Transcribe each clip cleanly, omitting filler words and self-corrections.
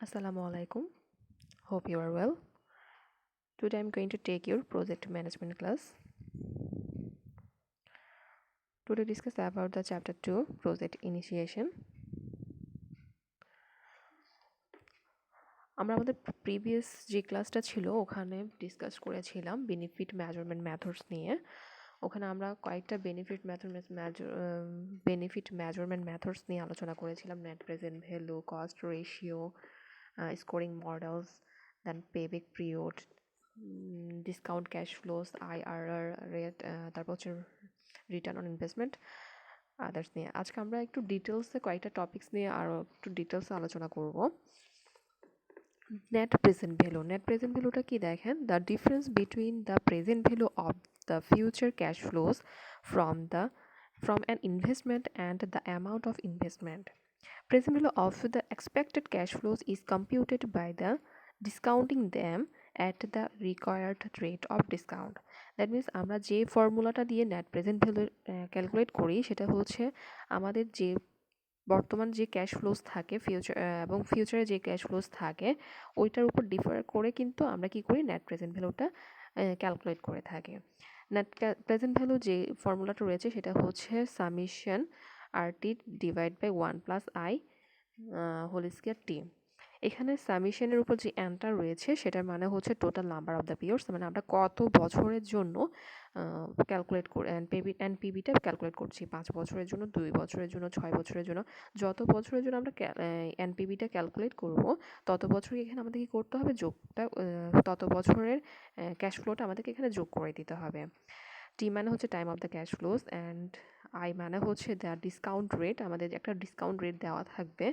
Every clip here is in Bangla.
Assalamu alaikum. Hope you are well. Today I'm going to take your project management class. Today discuss about the chapter 2 project initiation. আমরা আমাদের প্রিভিয়াস যে ক্লাসটা ছিল ওখানে ডিসকাস করেছিলাম বেনিফিট মেজারমেন্ট মেথডস নিয়ে। ওখানে আমরা কয়েকটা বেনিফিট মেজারমেন্ট মেথডস নিয়ে আলোচনা করেছিলাম। Net present value, cost ratio, scoring models, then payback period, discount cash flows, IRR rate, তারপর হচ্ছে রিটার্ন অন ইনভেস্টমেন্ট, আদার্স নিয়ে। আজকে আমরা একটু ডিটেলসে কয়েকটা টপিকস নিয়ে আরও একটু ডিটেলসে আলোচনা করব। নেট প্রেজেন্ট ভ্যালুটা কি দেখেন, the difference between the present value of the future cash flows from an investment and the amount of investment. Present value of the expected cash flows is computed by the discounting them at the required rate of discount. That means আমরা যে ফর্মুলাটা দিয়ে নেট প্রেজেন্ট ভ্যালু ক্যালকুলেট করি সেটা হচ্ছে আমাদের যে বর্তমান যে ক্যাশ ফ্লোস থাকে এবং ফিউচারে যে ক্যাশ ফ্লোস থাকে ওইটার উপর ডিফার করে কিন্তু আমরা কি করি, নেট প্রেজেন্ট ভ্যালুটা ক্যালকুলেট করে থাকি। নেট প্রেজেন্ট ভ্যালু যে ফর্মুলাটা রয়েছে সেটা হচ্ছে summation RT divide by 1+I whole square T. এখানে সামিশনের উপর যে অ্যানটা রয়েছে সেটার মানে হচ্ছে total number of the periods, মানে আমরা কত বছরের জন্য ক্যালকুলেট করে এনপিবিটা ক্যালকুলেট করছি। 5 বছরের জন্য, 2 বছরের জন্য, 6 বছরের জন্য, যত বছরের জন্য আমরা এনপিবিটা ক্যালকুলেট করব তত বছরই এখানে আমাদের কি করতে হবে, যোগটা তত বছরের ক্যাশ ফ্লোটা আমাদেরকে এখানে যোগ করে দিতে হবে। টি মানে হচ্ছে time of the cash flows, and I মানে হচ্ছে দ্য ডিসকাউন্ট রেট, আমাদের একটা ডিসকাউন্ট রেট দেওয়া থাকবে।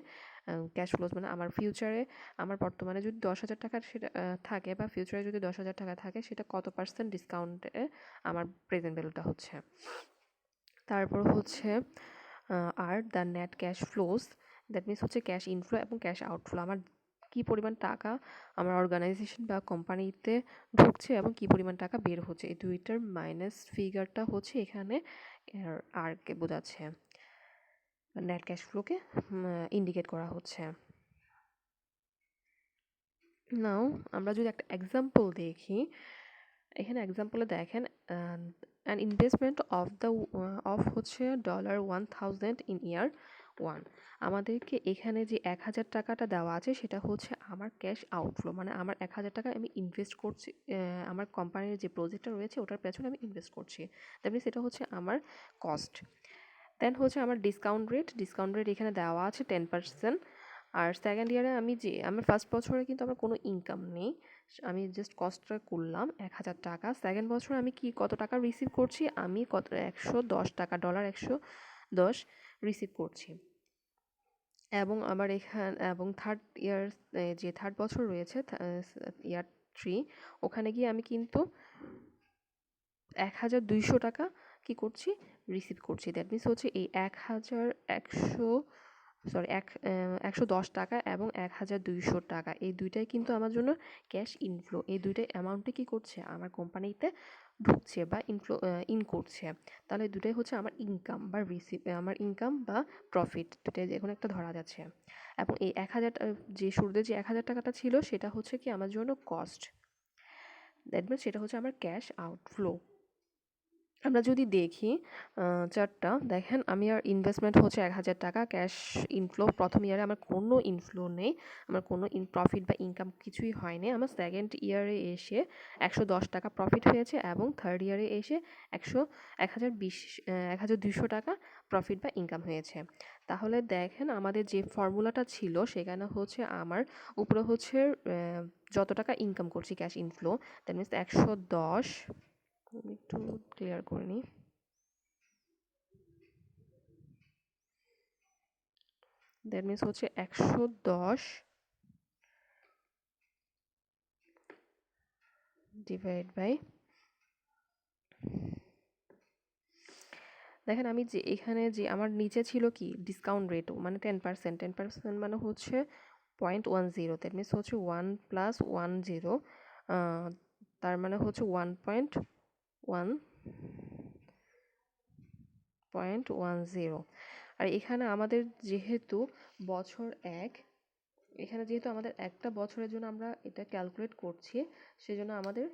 ক্যাশ ফ্লোস মানে আমার ফিউচারে, আমার বর্তমানে যদি 10,000 টাকা সেটা থাকে, বা ফিউচারে যদি 10,000 টাকা থাকে, সেটা কত পার্সেন্ট ডিসকাউন্টে আমার প্রেজেন্ট ভ্যালুটা হচ্ছে। তারপর হচ্ছে are the net cash flows, that means হচ্ছে ক্যাশ ইনফ্লো এবং ক্যাশ আউটফ্লো, আমার কী পরিমাণ টাকা আমার অর্গানাইজেশন বা কোম্পানিতে ঢুকছে এবং কী পরিমাণ টাকা বের হচ্ছে, এই দুইটার মাইনাস ফিগারটা হচ্ছে এখানে আরকে বোঝাচ্ছে, নেট ক্যাশ ফ্লোকে ইন্ডিকেট করা হচ্ছে। নাও আমরা যদি একটা এক্সাম্পল দেখি, এখানে এক্সাম্পলে দেখেন অ্যান ইনভেস্টমেন্ট অফ হচ্ছে $1,000 ইন ইয়ার 1। আমাদেরকে এখানে যে 1,000 টাকাটা দেওয়া আছে সেটা হচ্ছে আমার ক্যাশ আউটফ্লো, মানে আমার 1,000 টাকা আমি ইনভেস্ট করছি, আমার কোম্পানির যে প্রজেক্টটা রয়েছে ওটার পেছনে আমি ইনভেস্ট করছি। দ্যাট মিনস এটা হচ্ছে আমার কস্ট। দেন হচ্ছে আমার ডিসকাউন্ট রেট এখানে দেওয়া আছে 10%। আর সেকেন্ড ইয়ারে আমার ফার্স্ট বছরে কিন্তু আমার কোনো ইনকাম নেই, আমি জাস্ট কস্টটা করলাম 1,000 টাকা। সেকেন্ড বছরে আমি কত টাকা রিসিভ করছি, আমি $110 $110 রিসিভ করছি। এবং আমার এবং থার্ড বছর রয়েছে, ইয়ার 3, ওখানে গিয়ে আমি কিন্তু 1,200 টাকা কি করছি, রিসিভ করছি। দ্যাট মিনস হচ্ছে এই 110 টাকা এবং 1,200 টাকা, এই দুইটাই কিন্তু আমার জন্য ক্যাশ ইনফ্লো। এই দুইটাই অ্যামাউন্টে কি করছে, আমার কোম্পানিতে ঢুকছে বা ইন করছে। তাহলে দুটাই হচ্ছে আমার ইনকাম বা প্রফিট, দুটাই যে কোনো একটা ধরা যাচ্ছে। এবং এই 1,000 যে শুরুতে যে 1,000 টাকাটা ছিল সেটা হচ্ছে কি আমার জন্য কস্ট। দ্যাট মিনস সেটা হচ্ছে আমার ক্যাশ আউটফ্লো। আমরা যদি দেখি চার্টটা দেখেন, আমি আর ইনভেস্টমেন্ট হচ্ছে 1,000 টাকা, ক্যাশ ইনফ্লো প্রথম ইয়ারে আমার কোনো ইনফ্লো নেই, আমার কোনো প্রফিট বা ইনকাম কিছুই হয়নি। আমার সেকেন্ড ইয়ারে এসে 110 টাকা প্রফিট হয়েছে এবং থার্ড ইয়ারে এসে 1,200 টাকা প্রফিট বা ইনকাম হয়েছে। তাহলে দেখেন আমাদের যে ফর্মুলাটা ছিল সেখানে হচ্ছে আমার উপরে হচ্ছে যত টাকা ইনকাম করছি ক্যাশ ইনফ্লো, দ্যাট মিনস 110, আমি একটু ক্লিয়ার করে নিই। দ্যাট মিনস হচ্ছে 110 ডিভাইড বাই, দেখেন আমি যে এখানে যে আমার নিচে ছিল কি ডিসকাউন্ট রেটও, মানে 10% মানে হচ্ছে 0.10, দ্যাট মিনস হচ্ছে 1+10, তার মানে হচ্ছে 1.10। আর এখানে আমাদের যেহেতু বছর 1, এখানে যেহেতু আমাদের একটা বছরের জন্য আমরা এটা ক্যালকুলেট করছি, সেজন্য আমাদের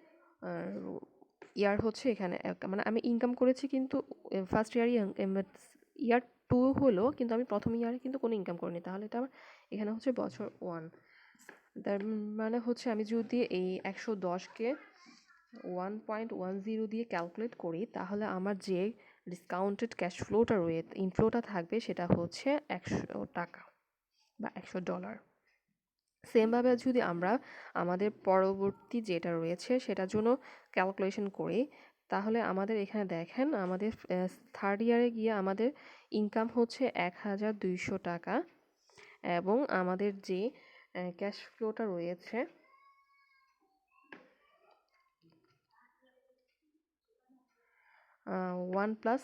ইয়ার হচ্ছে এখানে মানে আমি ইনকাম করেছি কিন্তু ফার্স্ট ইয়ারই ইয়ার 2 হলো, কিন্তু আমি প্রথম ইয়ারে কিন্তু কোনো ইনকাম করিনি, তাহলে এটা আমার এখানে হচ্ছে বছর 1। তার মানে হচ্ছে আমি যদি এই 110কে 1.10 দিয়ে ক্যালকুলেট করি, তাহলে আমার যে ডিসকাউন্টেড ক্যাশ ফ্লোটা ইনফ্লোটা থাকবে সেটা হচ্ছে 100 টাকা বা $100। সেমভাবে যদি আমরা আমাদের পরবর্তী যেটা রয়েছে সেটার জন্য ক্যালকুলেশন করি, তাহলে আমাদের এখানে দেখেন আমাদের থার্ড ইয়ারে গিয়ে আমাদের ইনকাম হচ্ছে 1200 টাকা, এবং আমাদের যে ক্যাশ ফ্লোটা রয়েছে 1+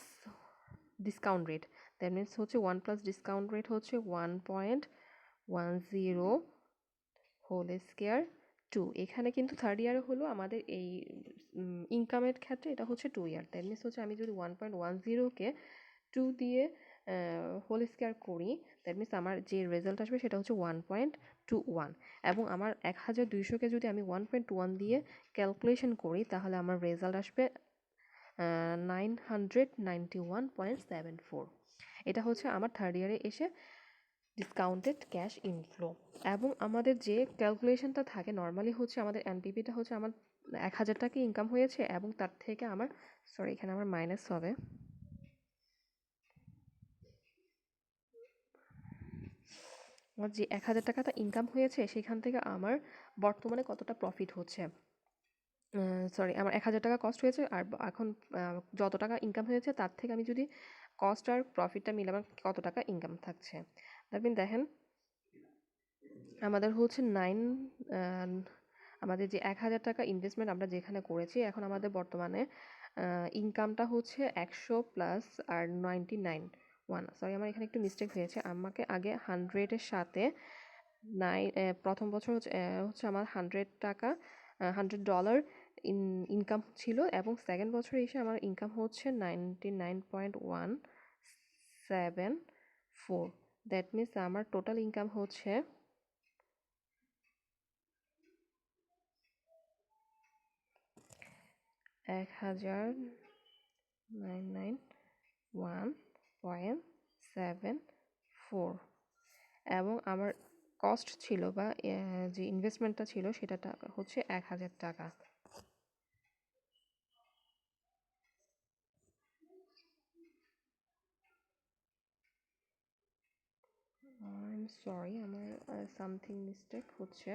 ডিসকাউন্ট রেট, দ্যাট মিনস হচ্ছে 1+ ডিসকাউন্ট রেট হচ্ছে 1.10 হোল স্কোয়ার 2। এখানে কিন্তু থার্ড ইয়ারে হলো আমাদের এই ইনকামের ক্ষেত্রে এটা হচ্ছে 2 ইয়ার, দ্যাট মিনস হচ্ছে আমি যদি 1.10কে 2 দিয়ে হোল স্কোয়ার করি, দ্যাট মিনস আমার যে রেজাল্ট আসবে সেটা হচ্ছে 1.21, এবং আমার 1200কে যদি আমি 1.1 দিয়ে ক্যালকুলেশন করি, তাহলে আমার রেজাল্ট আসবে 991.74। এটা হচ্ছে আমার থার্ড ইয়ারে এসে ডিসকাউন্টেড ক্যাশ ইনফ্লো। এবং আমাদের যে ক্যালকুলেশনটা থাকে নর্মালি হচ্ছে আমাদের এনপিপিটা হচ্ছে আমার 1000 টাকা ইনকাম হয়েছে, এবং তার থেকে আমার এখানে আমার মাইনাস হবে, আমার যে 1000 টাকাটা ইনকাম হয়েছে সেখান থেকে আমার বর্তমানে কতটা প্রফিট হচ্ছে, আমার 1000 টাকা কস্ট হয়েছে, আর এখন যত টাকা ইনকাম হয়েছে তার থেকে আমি যদি কস্ট আর প্রফিটটা মিলে আমার কত টাকা ইনকাম থাকছে। দেখেন আমাদের হচ্ছে আমাদের যে 1000 টাকা ইনভেস্টমেন্ট আমরা যেখানে করেছি, এখন আমাদের বর্তমানে ইনকামটা হচ্ছে 100 প্লাস আর 99 আমার এখানে একটু মিস্টেক হয়েছে, আমাকে আগে 100-এর সাথে প্রথম বছর হচ্ছে আমার 100 টাকা $100 ইনকাম ছিল, এবং সেকেন্ড বছরে এসে আমার ইনকাম হচ্ছে 99.174। দ্যাট মিনস আমার টোটাল ইনকাম হচ্ছে 1991.74, এবং আমার কস্ট ছিল বা যে ইনভেস্টমেন্টটা ছিল সেটা হচ্ছে 1000 টাকা। আই এম সরি, আমার সামথিং মিস্টেক হচ্ছে।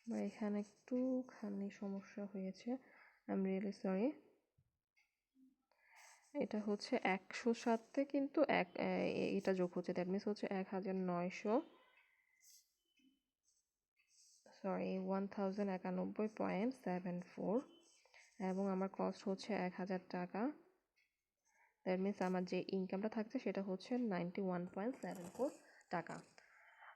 আমার এখানে একটুখানি সমস্যা হয়েছে, আই এম রিয়েলি সরি। এটা হচ্ছে 100 সাথে কিন্তু এটা যোগ হচ্ছে, দ্যাট মিনস হচ্ছে 1091.74, এবং আমার কস্ট হচ্ছে 1000 টাকা। দ্যাট মিনস আমার যে ইনকামটা থাকছে সেটা হচ্ছে 91.74 টাকা।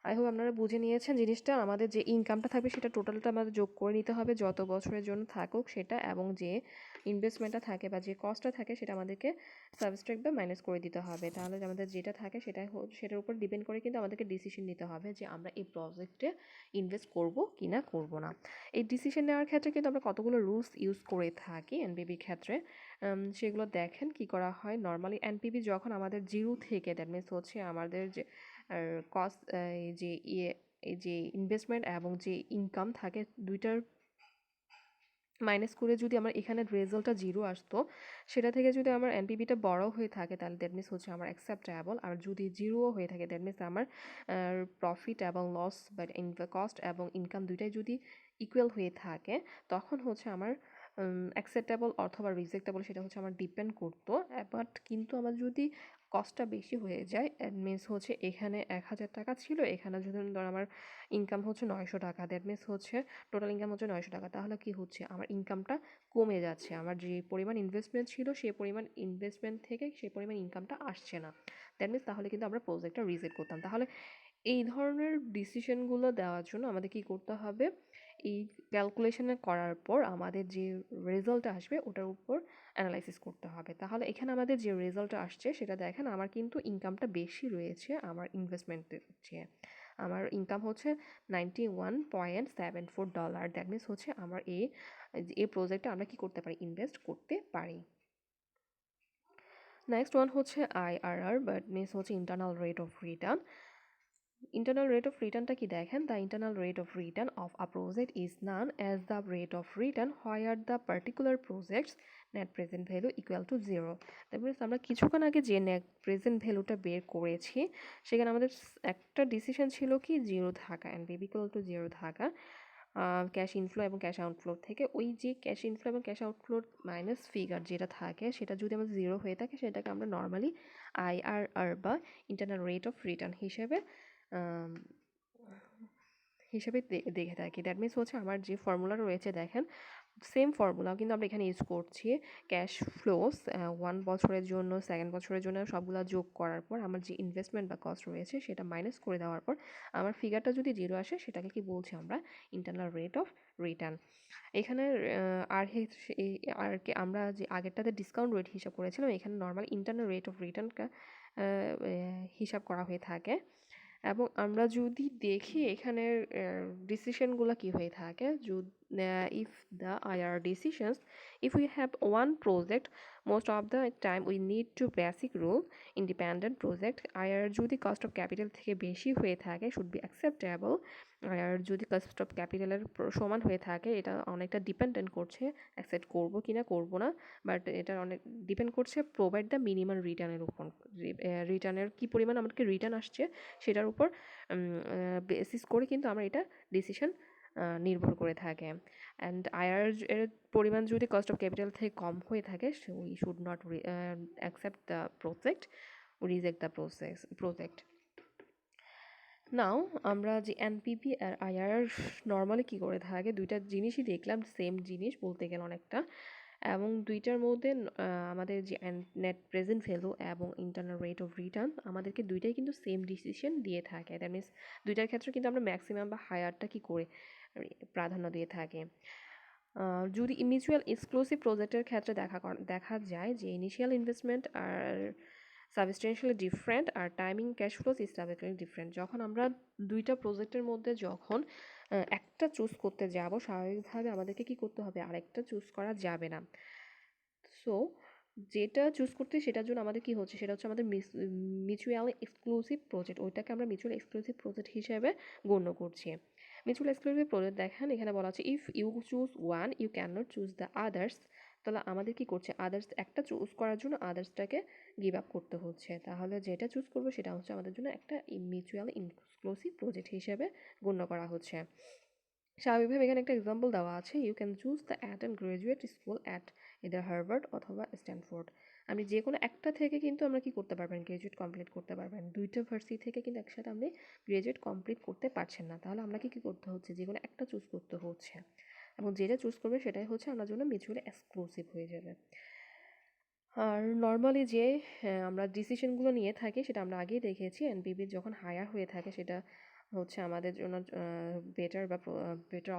আই হোপ আপনারা বুঝে নিয়েছেন জিনিসটা। আমাদের যে ইনকামটা থাকবে সেটা টোটালটা আমাদের যোগ করে নিতে হবে যত বছরের জন্য থাকুক সেটা, এবং যে ইনভেস্টমেন্টটা থাকে বা যে কস্টটা থাকে সেটা আমাদেরকে সাবস্ট্রাক্ট বা মাইনাস করে দিতে হবে। তাহলে আমাদের যেটা থাকে সেটার উপর ডিপেন্ড করে কিন্তু আমাদেরকে ডিসিশন নিতে হবে যে আমরা এই প্রজেক্টে ইনভেস্ট করব কি না করব না। এই ডিসিশন নেওয়ার ক্ষেত্রে কিন্তু আমরা কতগুলো রুলস ইউজ করে থাকি এনপিপির ক্ষেত্রে, সেগুলো দেখেন কি করা হয়। নর্মালি এনপিপি যখন আমাদের জিরো থেকে, দ্যাট মিনস হচ্ছে আমাদের যে কস্ট এই যে ইনভেস্টমেন্ট এবং যে ইনকাম থাকে দুইটার মাইনাস করে যদি আমার এখানে রেজাল্টটা জিরো আসতো, সেটা থেকে যদি আমার এনপিপিটা বড় হয়ে থাকে তাহলে দ্যাট মিনস হচ্ছে আমার অ্যাকসেপ্টেবল, আর যদি জিরোও হয়ে থাকে দ্যাট মিনস আমার প্রফিট এবং লস বা কস্ট এবং ইনকাম দুইটাই যদি ইকুয়াল হয়ে থাকে, তখন হচ্ছে আমার অ্যাকসেপ্টেবল অথবা রিজেক্টেবল সেটা হচ্ছে আমার ডিপেন্ড করতো। বাট কিন্তু আমার যদি কস্টটা বেশি হয়ে যায়, মিনস হচ্ছে এখানে 1000 টাকা ছিল, এখানে যদি ধর আমার ইনকাম হচ্ছে 900 টাকা, দ্যাট মিনস হচ্ছে টোটাল ইনকাম হচ্ছে 900 টাকা, তাহলে কি হচ্ছে আমার ইনকামটা কমে যাচ্ছে, আমার যে পরিমাণ ইনভেস্টমেন্ট ছিল সেই পরিমাণ ইনভেস্টমেন্ট থেকে সেই পরিমাণ ইনকামটা আসছে না। দ্যাট মিনস তাহলে কিন্তু আমরা প্রজেক্টটা রিজেক্ট করতাম। তাহলে এই ধরনের ডিসিশনগুলো দেওয়ার জন্য আমাদের কি করতে হবে, এই ক্যালকুলেশনে করার পর আমাদের যে রেজাল্ট আসবে ওটার উপর অ্যানালাইসিস করতে হবে। তাহলে এখানে আমাদের যে রেজাল্ট আসছে সেটা দেখেন, আমার কিন্তু ইনকামটা বেশি রয়েছে আমার ইনভেস্টমেন্টের চেয়ে। আমার ইনকাম হচ্ছে $91.74। দ্যাট মিনস হচ্ছে আমার এই প্রজেক্টে আমরা কি করতে পারি, ইনভেস্ট করতে পারি। নেক্সট ওয়ান হচ্ছে IRR, বাট মিনস হচ্ছে internal rate of return. Internal rate of return টা কি দেখেন, the internal rate of return of a project is known as the rate of return where the particular project's net present value equal to 0. that means আমরা কিছুক্ষণ আগে যে net present ভ্যালুটা বের করেছি সেখানে আমাদের একটা ডিসিশন ছিল কি 0 থাকা and b equal to 0 থাকা ক্যাশ ইনফ্লো এবং ক্যাশ আউটফ্লো থেকে। ওই যে ক্যাশ ইনফ্লো এবং ক্যাশ আউটফ্লোর মাইনাস ফিগার যেটা থাকে সেটা যদি আমাদের 0 হয়ে থাকে সেটাকে আমরা নর্মালি IRR বা ইন্টারনাল রেট অফ রিটার্ন হিসেবে দেখে থাকি। দ্যাট মিনস হচ্ছে আমার যে ফর্মুলা রয়েছে দেখেন, সেম ফর্মুলা কিন্তু আমরা এখানে ইউজ করছি। ক্যাশ ফ্লোস 1 বছরের জন্য, 2nd বছরের জন্য সবগুলা যোগ করার পর আমার যে ইনভেস্টমেন্ট বা কস্ট রয়েছে সেটা মাইনাস করে দেওয়ার পর আমার ফিগারটা যদি 0 আসে সেটাকে কি বলছি আমরা, ইন্টারনাল রেট অফ রিটার্ন। এখানে আর কি আমরা যে আগেরটাতে ডিসকাউন্ট রেট হিসাব করেছিলাম, এখানে নর্মাল ইন্টারনাল রেট অফ রিটার্নটা হিসাব করা হয়ে থাকে। এবং আমরা যদি দেখি এখানের ডিসিশনগুলো কি হয়ে থাকে, if the IR decisions, if we have one project, most of the time we need to basic rule independent project, IR যদি cost of capital থেকে বেশি হয়ে থাকে should be acceptable, IR যদি cost of capital এর সমান হয়ে থাকে এটা অনেকটা ডিপেন্ডেন্ট করছে অ্যাকসেপ্ট করব কিনা করব না, বাট এটা অনেক ডিপেন্ড করছে প্রোভাইড দ্য মিনিমাম রিটার্নের উপর, রিটার্নের কি পরিমাণ আমাদেরকে রিটার্ন আসছে সেটার উপর বেসিস করে কিন্তু আমরা এটা ডিসিশন নির্ভর করে থাকে। অ্যান্ড IR এর পরিমাণ যদি কস্ট অফ ক্যাপিটাল থেকে কম হয়ে থাকে, we should not accept the project, reject the project. Now আমরা যে এনপিভি আর IRR নর্মালি কী করে থাকে, দুইটা জিনিসই দেখলাম, সেম জিনিস বলতে গেলে অনেকটা, এবং দুইটার মধ্যে আমাদের যে নেট প্রেজেন্ট ভ্যালু এবং ইন্টারনাল রেট অফ রিটার্ন আমাদেরকে দুইটাই কিন্তু সেম ডিসিশন দিয়ে থাকে। দ্যাট মিনস দুইটার ক্ষেত্রে কিন্তু আমরা ম্যাক্সিমাম বা হায়ারটা কি করে প্রাধান্য দিয়ে থাকি। যদি মিউচুয়াল এক্সক্লুসিভ প্রজেক্টের ক্ষেত্রে দেখা যায় যে initial investment are substantially different আর timing cash flows is substantially different. যখন আমরা দুইটা প্রজেক্টের মধ্যে যখন একটা চুজ করতে যাব, স্বাভাবিকভাবে আমাদেরকে কি করতে হবে, আরেকটা চুজ করা যাবে না। সো যেটা চুজ করতে সেটার জন্য আমাদের কি হচ্ছে, সেটা হচ্ছে আমাদের মিউচুয়ালি এক্সক্লুসিভ প্রজেক্ট, ওইটাকে আমরা মিউচুয়াল এক্সক্লুসিভ প্রজেক্ট হিসেবে গণ্য করছি। মিউচুয়াল এক্সক্লুসিভ প্রজেক্ট দেখেন এখানে বলা আছে if you choose one you can not choose the others. তাহলে আমাদের কি করছে, আদার্স একটা চুজ করার জন্য আদার্সটাকে গিভ আপ করতে হচ্ছে। তাহলে যেটা চুজ করবো সেটা হচ্ছে আমাদের জন্য একটা মিউচুয়াল এক্সক্লুসিভ প্রজেক্ট হিসেবে গণ্য করা হচ্ছে। স্বাভাবিকভাবে এখানে একটা এক্সাম্পল দেওয়া আছে, you can choose the at and graduate school at either Harvard অথবা স্ট্যানফোর্ড। আপনি যে কোনো একটা থেকে কিন্তু আমরা কি করতে পারবেন, গ্রাজুয়েট কমপ্লিট করতে পারবেন। দুইটা ভার্সিটি থেকে কিন্তু একসাথে আপনি গ্রাজুয়েট কমপ্লিট করতে পারছেন না। তাহলে আমরা কি করতে হচ্ছে, যে কোনো একটা চুজ করতে হচ্ছে, এবং যেটা চুজ করবে সেটাই হচ্ছে আমার জন্য মিউচুয়ালি এক্সক্লুসিভ হয়ে যাবে। আর নর্মালি যে আমরা ডিসিশনগুলো নিয়ে থাকি সেটা আমরা আগেই দেখেছি, এনপিভি যখন হায়ার হয়ে থাকে সেটা হচ্ছে আমাদের জন্য বেটার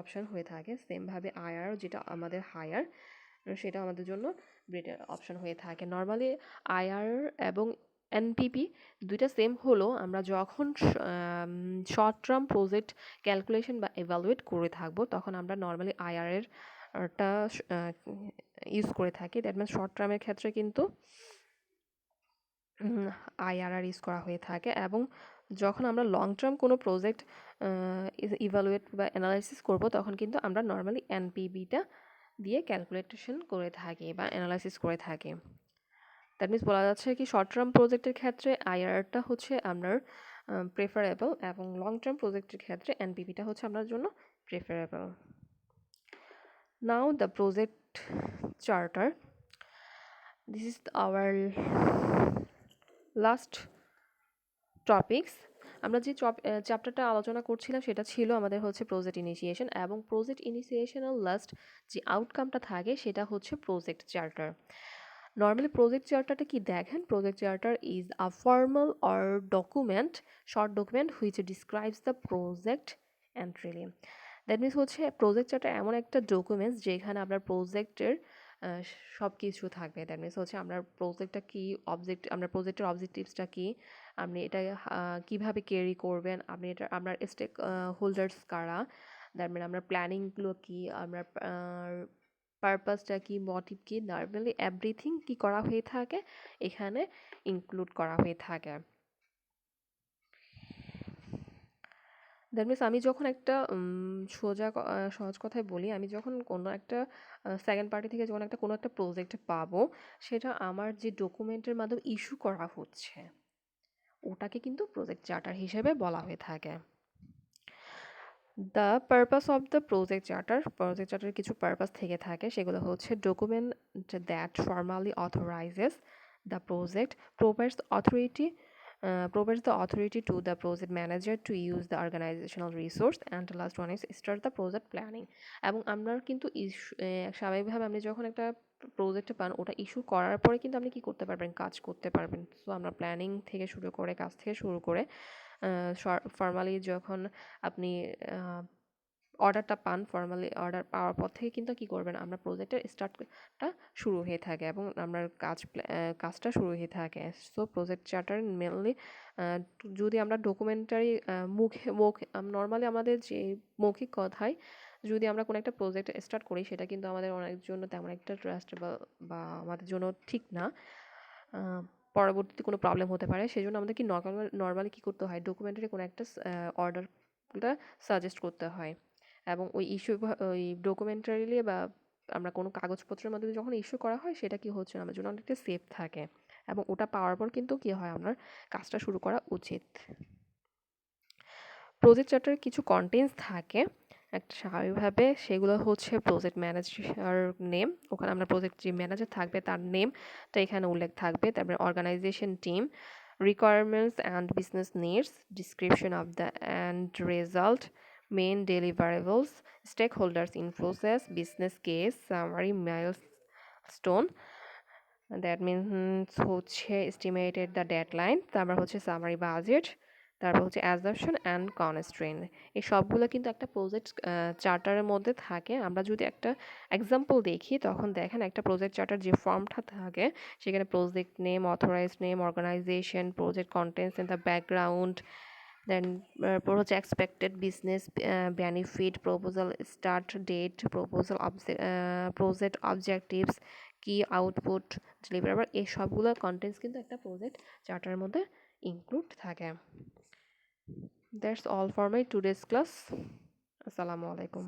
অপশান হয়ে থাকে। সেমভাবে IR যেটা আমাদের হায়ার সেটা আমাদের জন্য বেটার অপশান হয়ে থাকে। নর্মালি IR এবং এনপিভি দুইটা সেম হলো আমরা যখন শর্ট টার্ম প্রজেক্ট ক্যালকুলেশন বা এভালুয়েট করে থাকবো তখন আমরা নর্মালি IR এর টা ইউজ করে থাকি। দ্যাট মিনস শর্ট টার্মের ক্ষেত্রে কিন্তু IRR ইউজ করা হয়ে থাকে, এবং যখন আমরা লং টার্ম কোনো প্রজেক্ট ইভালুয়েট বা অ্যানালাইসিস করব তখন কিন্তু আমরা নর্মালি এনপিভিটা দিয়ে ক্যালকুলেশন করে থাকি বা অ্যানালাইসিস করে থাকি। দ্যাট মিনস বলা যাচ্ছে কি শর্ট টার্ম প্রজেক্টের ক্ষেত্রে IRRটা হচ্ছে আপনার প্রেফারেবল, এবং লং টার্ম প্রজেক্টের ক্ষেত্রে এনপিভিটা হচ্ছে আপনার জন্য preferable. Now the project charter, this is our last topics. আমরা যে চ্যাপ্টারটা আলোচনা করছিলাম সেটা ছিল আমাদের হচ্ছে প্রজেক্ট ইনিশিয়েশন, এবং প্রজেক্ট ইনিশিয়েশনের লাস্ট যে আউটকামটা থাকে সেটা হচ্ছে প্রজেক্ট চার্টার। নর্মালি প্রজেক্ট চার্টারটা কি দেখেন, project charter is a formal or document, short document which describes the project entirely. That means হচ্ছে প্রজেক্ট চার্টার এমন একটা ডকুমেন্টস যেখানে আপনার প্রজেক্টের সব কিছু থাকবে। দ্যাট মিনস হচ্ছে আমরা প্রজেক্টটা কী, আমরা প্রজেক্টের অবজেক্টিভসটা কী, আপনি এটা কীভাবে ক্যারি করবেন, আপনি এটা আপনার স্টেক হোল্ডার্স কারা, দ্যাট মিন আমরা প্ল্যানিংগুলো কী, আমরা পারপাসটা কি, মোটিভ কি, নর্মালি এভরিথিং কি করা হয়ে থাকে এখানে ইনক্লুড করা হয়ে থাকে। দ্যাট মিনস আমি যখন একটা সহজ কথায় বলি, আমি যখন কোনো একটা সেকেন্ড পার্টি থেকে যখন কোনো একটা প্রজেক্ট পাবো, সেটা আমার যে ডকুমেন্টের মাধ্যমে ইস্যু করা হচ্ছে ওটাকে কিন্তু প্রজেক্ট চার্টার হিসেবে বলা হয়ে থাকে। The purpose of the project charter কিছু পারপাস থেকে থাকে, সেগুলো হচ্ছে document that formally authorises the project, provides the authority to the project manager to use the organizational resource, and the last one is start the project planning. এবং আমরা কিন্তু স্বাভাবিকভাবে আপনি যখন একটা প্রজেক্টে পান ওটা ইস্যু করার পরে কিন্তু আপনি কি করতে পারবেন, কাজ করতে পারবেন। সো আমরা প্ল্যানিং থেকে শুরু করে, কাজ থেকে শুরু করে ফর্মালি যখন আপনি অর্ডারটা পান, ফর্মালি অর্ডার পাওয়ার পর থেকে কিন্তু কী করবেন, আমরা প্রজেক্টের স্টার্টটা শুরু হয়ে থাকে এবং আমরা কাজটা শুরু হয়ে থাকে। সো প্রজেক্ট চার্টার মেনলি যদি আমরা ডকুমেন্টারি নর্মালি আমাদের যে মৌখিক কথায় যদি আমরা কোনো একটা প্রজেক্ট স্টার্ট করি, সেটা কিন্তু আমাদের অনেকের জন্য তেমন একটা ট্রাস্টেবল বা আমাদের জন্য ঠিক না, পরবর্তীতে কোনো প্রবলেম হতে পারে। সেই জন্য আমাদের কি নর্মালি কী করতে হয়, ডকুমেন্টারি কোনো একটা অর্ডারটা সাজেস্ট করতে হয় এবং ওই ডকুমেন্টারিলি বা আমরা কোনো কাগজপত্রের মাধ্যমে যখন ইস্যু করা হয় সেটা কি হচ্ছে আমার জন্য অনেকটা সেফ থাকে এবং ওটা পাওয়ার পর কিন্তু কী হয়, আপনার কাজটা শুরু করা উচিত। প্রজেক্ট চার্টারে কিছু কন্টেন্টস থাকে একটা স্বাভাবিকভাবে, সেগুলো হচ্ছে প্রজেক্ট ম্যানেজার নেম, ওখানে আমরা প্রজেক্ট যে ম্যানেজার থাকবে তার নেমটা এখানে উল্লেখ থাকবে। তারপরে organisation team, requirements and business needs, description of the end result, main deliverables, stakeholders in process, business case, summary, milestone, that means হচ্ছে estimated the deadline, তারপর হচ্ছে summary budget, তারপর হচ্ছে assumption and constraint। এই সবগুলো কিন্তু একটা প্রজেক্ট চার্টারের মধ্যে থাকে। আমরা যদি একটা এক্সাম্পল দেখি তখন দেখেন একটা প্রজেক্ট চার্টার যে ফর্মটা থাকে সেখানে project name, authorised name, organisation, project contents in the background, then হচ্ছে expected business benefit, proposal start date, project objectives, কি আউটপুট, ডেলিভারেবল, এই সবগুলো কন্টেন্টস কিন্তু একটা প্রজেক্ট চার্টারের মধ্যে ইনক্লুড থাকে। That's all for my today's class. আসসালামু আলাইকুম।